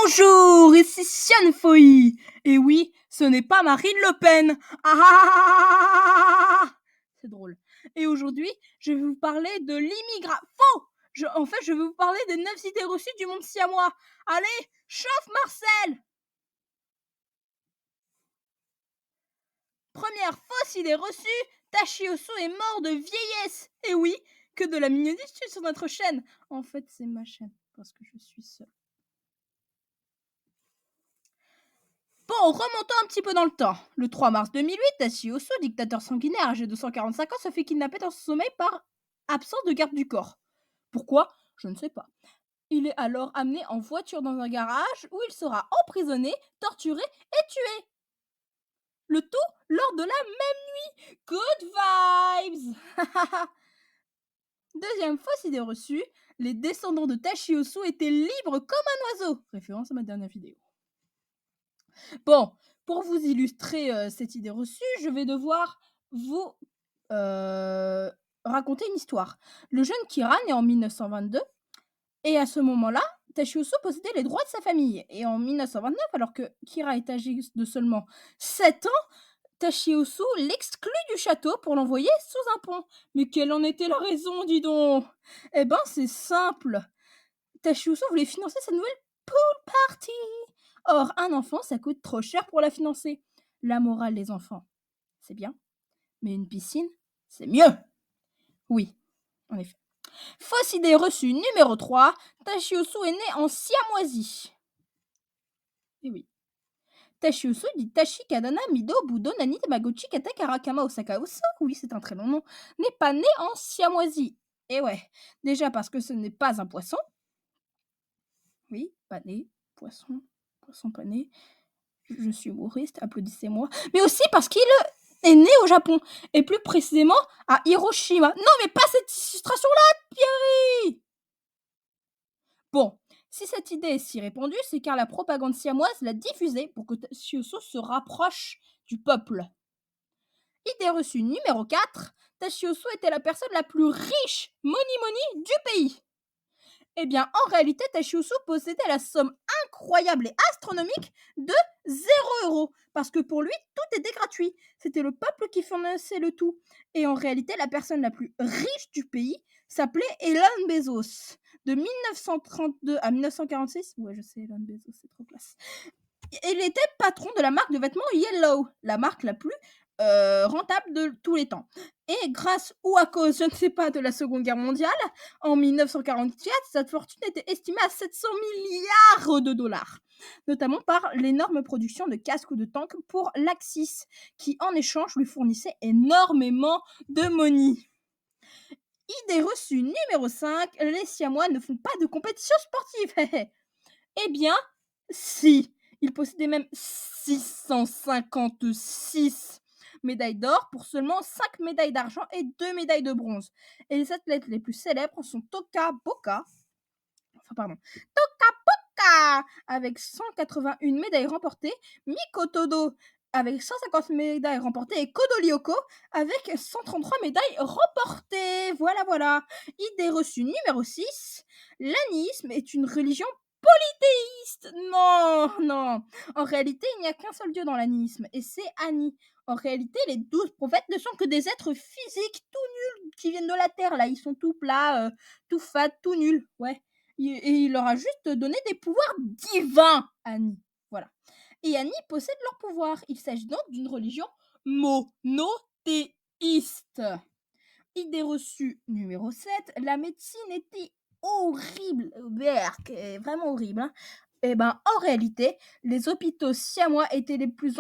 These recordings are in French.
Bonjour, ici Sian Foy. Et oui, ce n'est pas Marine Le Pen. Ah, c'est drôle. Et aujourd'hui, je vais vous parler de l'immigration. Faux. Je vais vous parler des 9 idées reçues du monde siamois. Allez, chauffe Marcel. Première fausse idée reçue, Tachioso est mort de vieillesse. Et oui, que de la mignonitude sur notre chaîne. En fait, c'est ma chaîne, parce que je suis seule. Bon, remontons un petit peu dans le temps. Le 3 mars 2008, Tachioso, dictateur sanguinaire âgé de 145 ans, se fait kidnapper dans son sommeil par absence de garde du corps. Pourquoi? Je ne sais pas. Il est alors amené en voiture dans un garage où il sera emprisonné, torturé et tué. Le tout lors de la même nuit. Good vibes. Deuxième fausse idée reçue, les descendants de Tachioso étaient libres comme un oiseau. Référence à ma dernière vidéo. Bon, pour vous illustrer cette idée reçue, je vais devoir vous raconter une histoire. Le jeune Kira naît en 1922 et à ce moment-là, Tachioso possédait les droits de sa famille. Et en 1929, alors que Kira est âgé de seulement 7 ans, Tachioso l'exclut du château pour l'envoyer sous un pont. Mais quelle en était la raison, dis donc? Eh ben, c'est simple. Tachioso voulait financer sa nouvelle pool party. Or, un enfant, ça coûte trop cher pour la financer. La morale, les enfants, c'est bien, mais une piscine, c'est mieux. Oui, en effet. Fausse idée reçue numéro 3, Tachioso est né en Siamoisie. Et oui. Tachioso dit Tachi Kadana Mido Budo Nani Tamagochi Kata Karakama Osaka Oso, oui, c'est un très long nom, n'est pas né en Siamoisie. Et ouais, déjà parce que ce n'est pas un poisson. Oui, pané, poisson, poisson pané. Je suis humoriste, applaudissez-moi. Mais aussi parce qu'il est né au Japon, et plus précisément à Hiroshima. Non, mais pas cette illustration-là, Pierre. Bon, si cette idée est si répandue, c'est car la propagande siamoise l'a diffusée pour que Tachioso se rapproche du peuple. Idée reçue numéro 4, Tachioso était la personne la plus riche, money, du pays. Eh bien, en réalité, Tachioso possédait la somme incroyable et astronomique de 0 €. Parce que pour lui, tout était gratuit. C'était le peuple qui finançait le tout. Et en réalité, la personne la plus riche du pays s'appelait Elon Bezos. De 1932 à 1946, ouais, je sais, Elon Bezos, c'est trop classe. Il était patron de la marque de vêtements Yellow, la marque la plus rentable de tous les temps. Et grâce ou à cause, je ne sais pas, de la Seconde Guerre mondiale, en 1944, sa fortune était estimée à 700 milliards de dollars, notamment par l'énorme production de casques ou de tanks pour l'Axis, qui en échange lui fournissait énormément de money. Idée reçue numéro 5, les Siamois ne font pas de compétition sportive. Eh bien, si. Il possédait même 656 médailles d'or pour seulement 5 médailles d'argent et 2 médailles de bronze. Et les athlètes les plus célèbres sont Toka Boka avec 181 médailles remportées, Mikotodo avec 150 médailles remportées et Kodo Lyoko avec 133 médailles remportées. Voilà. Idée reçue numéro 6, l'anisme est une religion polythéiste. Non. En réalité, il n'y a qu'un seul dieu dans l'anisme, et c'est Ani. En réalité, les 12 prophètes ne sont que des êtres physiques tout nuls qui viennent de la terre. Là, ils sont tout plats, tout fat, tout nuls. Ouais. Et il leur a juste donné des pouvoirs divins, Ani. Voilà. Et Ani possède leur pouvoir. Il s'agit donc d'une religion monothéiste. Idée reçue numéro 7, la médecine était horrible, vraiment horrible. Hein. Et ben, en réalité, les hôpitaux siamois étaient les plus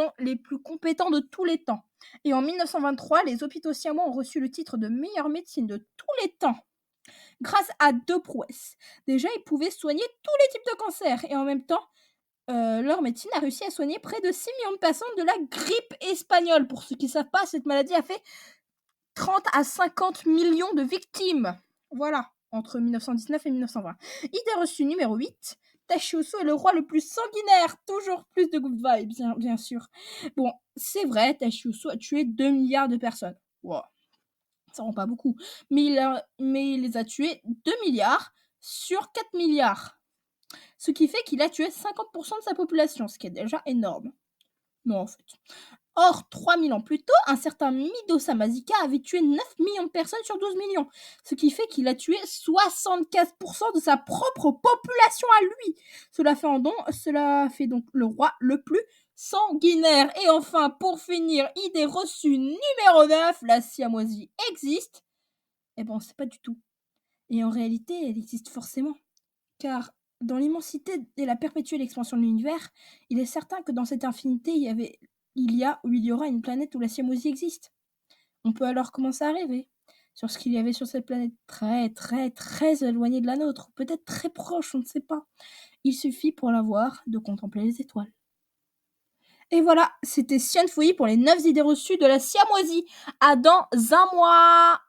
compétents de tous les temps. Et en 1923, les hôpitaux siamois ont reçu le titre de meilleure médecine de tous les temps. Grâce à 2 prouesses. Déjà, ils pouvaient soigner tous les types de cancers. Et en même temps, leur médecine a réussi à soigner près de 6 millions de personnes de la grippe espagnole. Pour ceux qui ne savent pas, cette maladie a fait 30 à 50 millions de victimes. Voilà, entre 1919 et 1920. Idée reçue numéro 8. Tachioso est le roi le plus sanguinaire. Toujours plus de good vibes, bien sûr. Bon, c'est vrai, Tachioso a tué 2 milliards de personnes. Wow. Ça rend pas beaucoup. Mais il les a tués 2 milliards sur 4 milliards. Ce qui fait qu'il a tué 50% de sa population, ce qui est déjà énorme. Non, en fait. Or, 3000 ans plus tôt, un certain Mido Samazika avait tué 9 millions de personnes sur 12 millions, ce qui fait qu'il a tué 75% de sa propre population à lui. Cela fait donc le roi le plus sanguinaire. Et enfin, pour finir, idée reçue numéro 9, la siamoisie existe. Eh ben, on sait pas du tout. Et en réalité, elle existe forcément. Car dans l'immensité et la perpétuelle expansion de l'univers, il est certain que dans cette infinité, il y a ou il y aura une planète où la siamoisie existe. On peut alors commencer à rêver sur ce qu'il y avait sur cette planète très, très, très éloignée de la nôtre, ou peut-être très proche, on ne sait pas. Il suffit pour la voir de contempler les étoiles. Et voilà, c'était Science Fouillis pour les 9 idées reçues de la siamoisie. À dans un mois!